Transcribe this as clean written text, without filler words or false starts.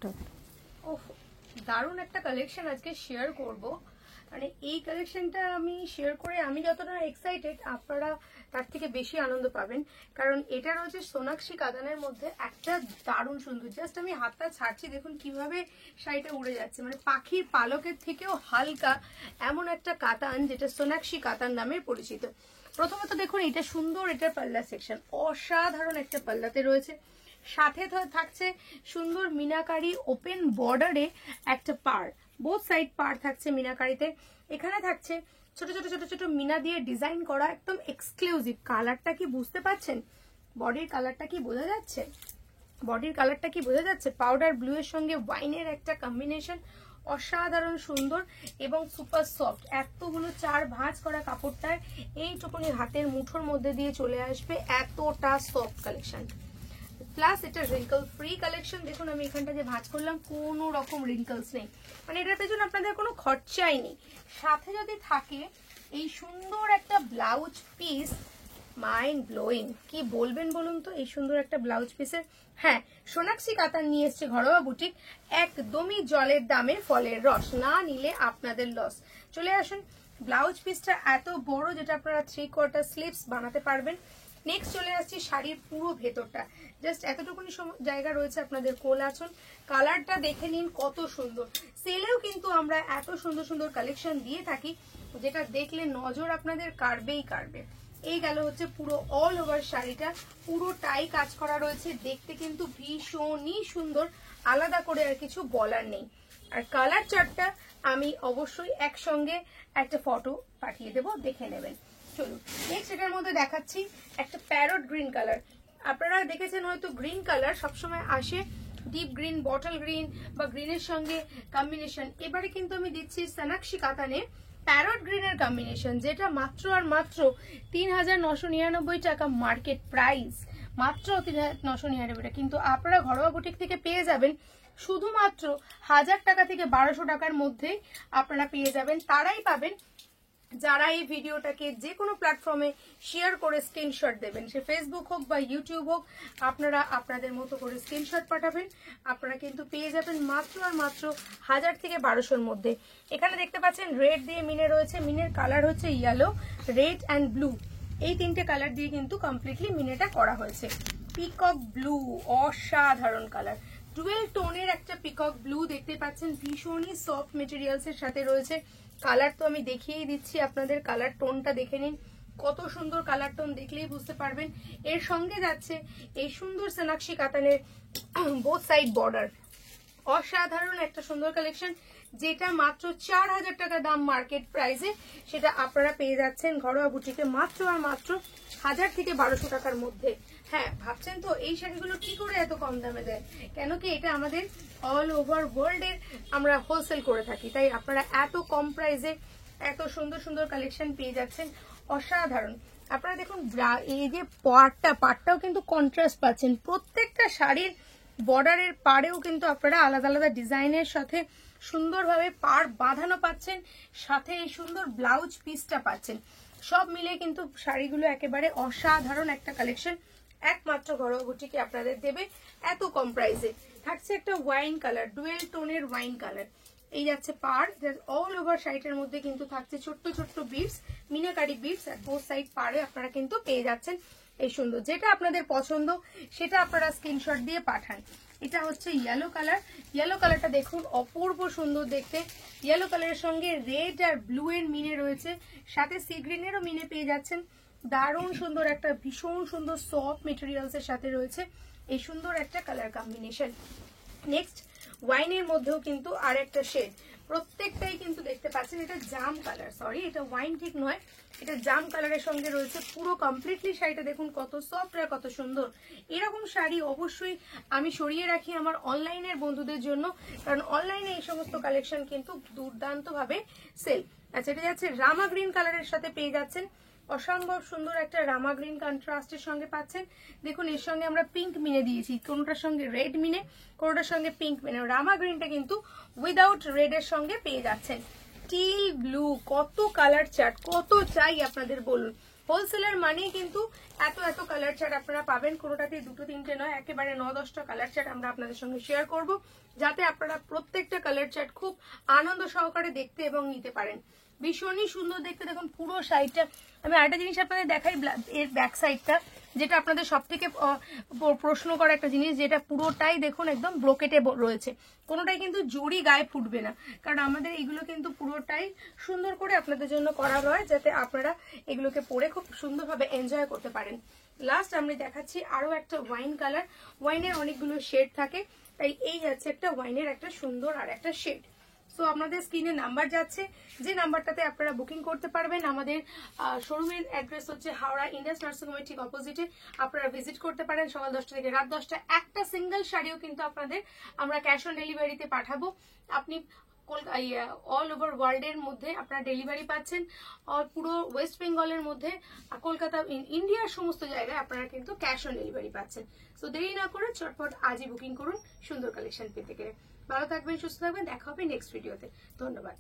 Start. ওহ, দারুণ একটা collection আজকে শেয়ার করব। মানে এই কালেকশনটা আমি শেয়ার করে আমি যতটা এক্সাইটেড, আপনারা তার থেকে বেশি আনন্দ পাবেন। কারণ এটা রয়েছে সোনাক্ষী কাতানের মধ্যে একটা দারুণ সুন্দর। জাস্ট আমি হাতটা ছাড়ছি, দেখুন কিভাবে শাড়িটা উড়ে যাচ্ছে, মানে পাখির পালকের থেকেও হালকা এমন একটা কাতান, যেটা সোনাক্ষী কাতান নামে পরিচিত। প্রথমত দেখুন এটা সুন্দর, এটার পাল্লা সেকশন অসাধারণ একটা পাল্লাতে রয়েছে। সাথে থাকছে সুন্দর মিনাকারি ওপেন বর্ডারে একটা পাড়, বোথ সাইড পাড় থাকছে মিনাকারিতে। এখানে থাকছে ছোট ছোট ছোট ছোট মিনা দিয়ে ডিজাইন করা একদম এক্সক্লুসিভ। কালারটা কি বুঝতে পারছেন? বডির কালারটা কি বোঝা যাচ্ছে? বডির কালারটা কি বোঝা যাচ্ছে? পাউডার ব্লু এর সঙ্গে ওয়াইনের একটা কম্বিনেশন, অসাধারণ সুন্দর এবং সুপার সফট। এতগুলো 4 ভাঁজ করা কাপড়টায় এইটুকুনি হাতের মুঠোর মধ্যে দিয়ে চলে আসবে, এতটা সফট কালেকশন। প্লাস এটা রিঙ্কল ফ্রি কালেকশন। দেখুন আমি এখানটা যে ভাঁজ করলাম, কোনো রকম রিঙ্কলস নেই, মানে এটার পেছনে আপনাদের কোনো খরচাই নেই। সাথে যদি থাকে এই সুন্দর একটা ব্লাউজ পিস, মাইন্ড ব্লোয়িং। কি বলবেন বলুন তো এই সুন্দর একটা ব্লাউজ পিসের। হ্যাঁ, সোনাক্ষী কাতান নিয়ে এসছে ঘরোয়া বুটিক, একদমই জলের দামে ফলের রস, না নিলে আপনাদের লস। চলে আসুন, ব্লাউজ পিসটা এত বড় যেটা আপনারা 3/4 স্লিভস বানাতে পারবেন। নেক্সট চলে আসছি শাড়ির পুরো ভেতরটা, জাস্ট এতটুকুনি জায়গা রয়েছে আপনাদের কোল আঁচল। কালারটা দেখে নিন কত সুন্দর। সেলেও কিন্তু আমরা এত সুন্দর সুন্দর কালেকশন দিয়ে থাকি, যেটা দেখলে নজর আপনাদের কাড়বেই কাড়বে। এই গেল হচ্ছে পুরো অল ওভার শাড়িটা, পুরোটাই কাজ করা রয়েছে, দেখতে কিন্তু ভীষণই সুন্দর, আলাদা করে আর কিছু বলার নেই। আর কালার চার্টটা আমি অবশ্যই একসঙ্গে একটা ফটো পাঠিয়ে দেবো, দেখে নেবেন। চলুন নেক্সট এটার মধ্যে দেখাচ্ছি একটা প্যারট গ্রিন কালার। আপনারা দেখেছেন হয়তো গ্রিন কালার সবসময় আসে ডিপ গ্রিন, বটল গ্রিন বা গ্রিনের সঙ্গে কম্বিনেশন। এবারে কিন্তু আমি দিচ্ছি সোনাক্ষী কাতানে প্যারট গ্রিনের কম্বিনেশন, যেটা মাত্র আর মাত্র ৩৯৯৯ টাকা মার্কেট প্রাইস, মাত্র ৩৯৯৯ টাকা। কিন্তু আপনারা ঘরোয়া বুটিক থেকে পেয়ে যাবেন শুধুমাত্র 1000 টাকা থেকে 1200 টাকার মধ্যে আপনারা পেয়ে যাবেন। তারাই পাবেন যারা এই ভিডিওটাকে যে কোনো প্ল্যাটফর্মে শেয়ার করে স্ক্রিনশট দেবেন, সে ফেসবুক হোক বা ইউটিউব হোক, আপনারা আপনাদের মতো করে স্ক্রিনশট পাঠাবেন। আপনারা কিন্তু পেয়ে যাবেন মাত্র আর মাত্র 1000 থেকে 1200-র মধ্যে। এখানে দেখতে পাচ্ছেন রেড দিয়ে মিনে রয়েছে, মিনের কালার হচ্ছে ইয়েলো, রেড অ্যান্ড ব্লু, এই 3টে কালার দিয়ে কিন্তু কমপ্লিটলি মিনেটা করা হয়েছে। পিকক ব্লু, অসাধারণ কালার, ডুয়েল টোনের একটা পিকক ব্লু দেখতে পাচ্ছেন, ভীষণই সফট মেটেরিয়ালস এর সাথে রয়েছে। কালার তো আমি দেখিয়েই দিচ্ছি আপনাদের, কালার টোনটা দেখে নিন, কত সুন্দর কালার টোন, দেখলেই বুঝতে পারবেন। এর সঙ্গে যাচ্ছে এই সুন্দর সোনাক্ষী কাতানের বোথ সাইড বর্ডার, অসাধারণ একটা সুন্দর কালেকশন, যেটা মাত্র 4000 টাকা দাম মার্কেট প্রাইসে, সেটা আপনারা পেয়ে যাচ্ছেন ঘরোয়া বুটিকে মাত্র আর মাত্র 1000 থেকে 1200 টাকার মধ্যে। হ্যাঁ, ভাবছেন তো এই শাড়িগুলো কি করে এত কম দামে দেয়? কেন কি এটা আমাদের অল ওভার ওয়ার্ল্ডের আমরা হোলসেল করে থাকি, তাই আপনারা এত কম প্রাইসে এত সুন্দর সুন্দর কালেকশন পেয়ে যাচ্ছেন, অসাধারণ। আপনারা দেখুন এই যে পাড়টাও কিন্তু কন্ট্রাস্ট পাচ্ছেন, প্রত্যেকটা শাড়ির বর্ডারের পাড়েও কিন্তু আপনারা আলাদা আলাদা ডিজাইনের সাথে সুন্দরভাবে পাড় বাঁধানো পাচ্ছেন, সাথে এই সুন্দর ব্লাউজ পিসটা পাচ্ছেন। সব মিলে কিন্তু শাড়িগুলো একেবারে অসাধারণ একটা কালেকশন, একমাত্র ঘরোয়া বুটিকে আপনাদের দেবে এত কম প্রাইসে। থাকছে একটা ওয়াইন কালার, ডুয়েল টোনের ওয়াইন কালার, এই যাচ্ছে পাড়, অল ওভার শাড়িটার মধ্যে কিন্তু থাকছে ছোট্ট ছোট্ট বিটস, মিনাকারি বিটস, আর বোথ সাইড পাড়ে আপনারা কিন্তু পেয়ে যাচ্ছেন এই সুন্দর। যেটা আপনাদের পছন্দ সেটা আপনারা স্ক্রিনশট দিয়ে পাঠান। এটা হচ্ছে ইয়েলো কালার, ইয়েলো কালারটা দেখুন অপূর্ব সুন্দর দেখতে, ইয়েলো কালারের সঙ্গে রেড আর ব্লু এর মিনে রয়েছে, সাথে সি গ্রিনেরও মিনে পেয়ে যাচ্ছেন। দারুণ সুন্দর একটা ভীষণ সুন্দর সফট মেটেরিয়ালস এর সাথে রয়েছে এই সুন্দর একটা কালার কম্বিনেশন। নেক্সট ওয়াইনের মধ্যেও কিন্তু আর একটা শেড, প্রত্যেকটাই কিন্তু দেখতে পাচ্ছেন এটা জাম কালার, সরি এটা ওয়াইন ঠিক নয়, এটা জাম কালারের সঙ্গে রয়েছে পুরো কমপ্লিটলি। শাড়িটা দেখুন কত সফট আর কত সুন্দর। এরকম শাড়ি অবশ্যই আমি সরিয়ে রাখি আমার অনলাইনের বন্ধুদের জন্য, কারণ অনলাইনে এই সমস্ত কালেকশন কিন্তু দুর্দান্ত ভাবে সেল। আচ্ছা, এটা যাচ্ছে রামা গ্রিন কালারের সাথে পেয়ে যাচ্ছেন, অসম্ভব সুন্দর একটা রামা গ্রিন কন্ট্রাস্টের সঙ্গে পাচ্ছেন। দেখুন এর সঙ্গে আমরা পিঙ্ক মিনে দিয়েছি, কোনটার সঙ্গে রেড মিনে, কোনটার সঙ্গে পিঙ্ক মিনে। রামা গ্রিনটা কিন্তু উইদাউট রেড এর সঙ্গে পেয়ে যাচ্ছেন। টিল ব্লু, কত কালার চার্ট, কত চাই আপনাদের বলুন। হোলসেলার মানেই কিন্তু এত এত কালার চার্ট আপনারা পাবেন, কোনোটাতে 2-3টে নয়, একেবারে 9-10টা কালার চার্ট আমরা আপনাদের সঙ্গে শেয়ার করব, যাতে আপনারা প্রত্যেকটা কালার চার্ট খুব আনন্দ সহকারে দেখতে এবং নিতে পারেন। ভীষণই সুন্দর দেখতে। দেখুন পুরো সাইডটা, আমি আরেকটা জিনিস আপনাদের দেখাই, এর ব্যাক সাইডটা, যেটা আপনাদের সব থেকে প্রশ্ন করা একটা জিনিস, যেটা পুরোটাই দেখুন একদম ব্রোকেটে রয়েছে, কোনোটাই কিন্তু জড়ি গায়ে ফুটবে না, কারণ আমাদের এগুলো কিন্তু পুরোটাই সুন্দর করে আপনাদের জন্য করা হয়, যাতে আপনারা এগুলোকে পরে খুব সুন্দরভাবে এনজয় করতে পারেন। লাস্ট আমি দেখাচ্ছি আরো একটা ওয়াইন কালার। ওয়াইনের অনেকগুলো শেড থাকে, তাই এই যাচ্ছে একটা ওয়াইনের একটা সুন্দর আর একটা শেড। সো আপনাদের স্ক্রিনে নাম্বার যাচ্ছে, যে নাম্বারটাতে আপনারা বুকিং করতে পারবেন। আমাদের শোরুমের অ্যাড্রেস হচ্ছে হাওড়া ইন্ডাস নার্সিং হোমের ঠিক অপোজিটে। আপনারা ভিজিট করতে পারেন সকাল 10টা থেকে রাত 10টা। একটা সিঙ্গেল শাড়িও কিন্তু আপনাদের আমরা ক্যাশ অন ডেলিভারিতে পাঠাবো। আপনি অল ওভার ওয়ার্ল্ডের মধ্যে আপনারা ডেলিভারি পাচ্ছেন, পুরো ওয়েস্ট বেঙ্গলের মধ্যে, কলকাতা, ইন্ডিয়ার সমস্ত জায়গায় আপনারা কিন্তু ক্যাশ অন ডেলিভারি পাচ্ছেন। সো দেরি না করে চটপট আজই বুকিং করুন সুন্দর কালেকশন পেতে গেলে। ভালো থাকবেন, সুস্থ থাকবেন, দেখা হবে নেক্সট ভিডিওতে। ধন্যবাদ।